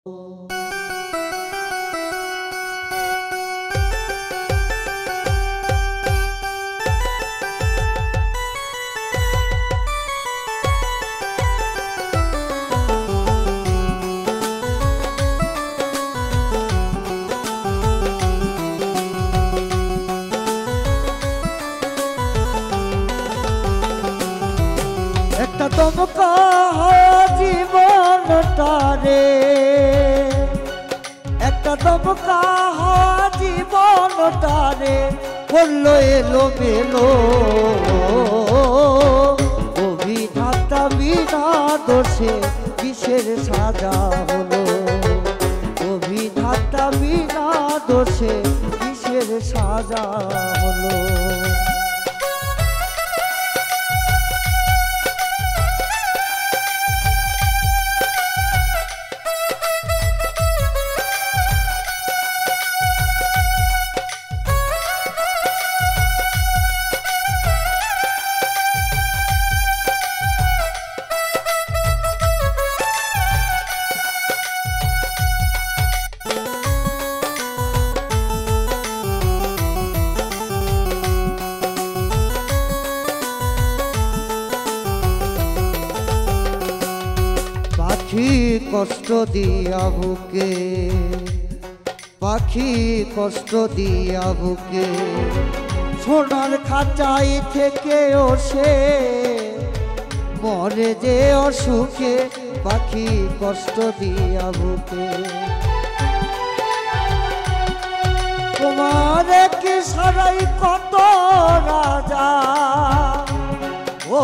একটা দমকা জীবনটারে, একটা দমকা জীবনটারে করলো এলো মেলো। অভিধাতা বিনা দোষে কিসের সাজা হলো? অভিধাতা বিনা দোষে কিসের সাজা হলো? পাখি কষ্ট দিয়া বুকে, পাখি কষ্ট দিয়া বুকে, সোনার খাঁচাই থেকে ওসে মরে যে অসুখে। পাখি কষ্ট দিয়া বুকে, তোমার কি সারাই কত রাজা, ও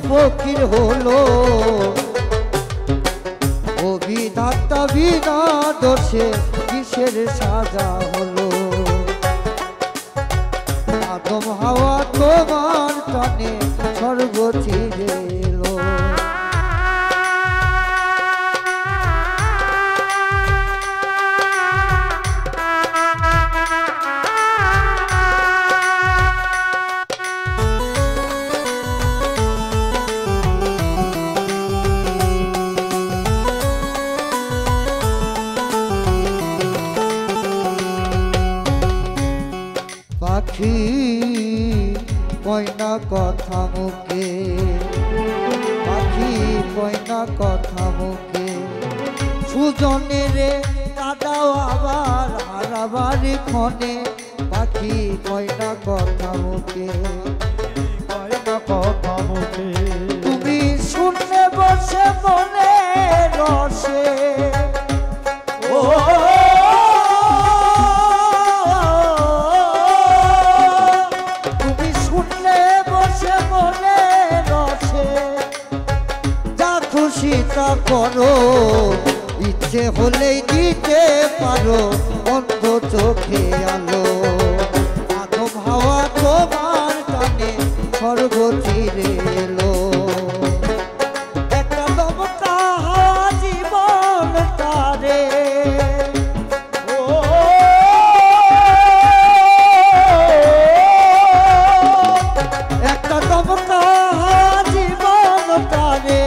ফকির হলো। অভিধাতা বিনা দোষে কিসের সাজা হলো? আদম হাওয়া তোমার টানে স্বর্গ ছিঁড়ে এলো। পাখি কয়না কথা মুখে, পাখি কয়না কথা মুখে, সুজনের কাদাও আবার হারাবার ক্ষণে। পাখি কয়না কথা মুখে, কয়না কথা মুখে, তুমি শুনলে বসে মনে রসে। ও খুশিটা করো, ইচ্ছে হলেই দিতে পারো অন্ধ চোখে আলো। আদম হাওয়া তোমার টানে স্বর্গ ছিঁড়ে এলো। একটা দমকা জীবনটারে, ও একটা দমকা জীবনটারে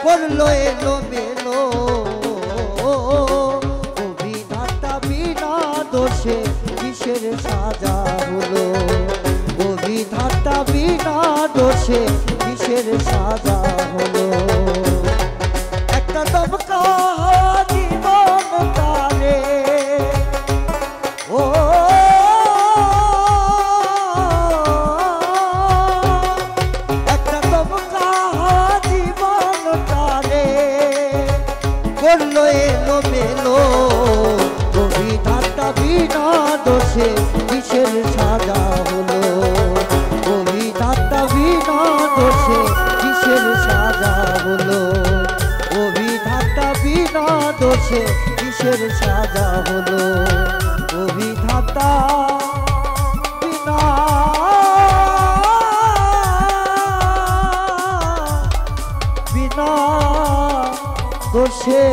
করলো এলো মেলো। অভিধাতা বিনা দোষে কিসের সাজা হলো? অভিধাতা বিনা দোষে কিসের সাজা হলো? একটা দমকা জীবনটারে, ও একটা দমকা করলো এলো মেলো। অভিধাতা বিনা দোষে কিসের সাজা হলো? অভিধাতা বিনা দোষে কিসের সাজা হলো? অভিধাতা বিনা দোষে কিসের সাজা হলো? অভিধাতা বিনা বিনা দোষে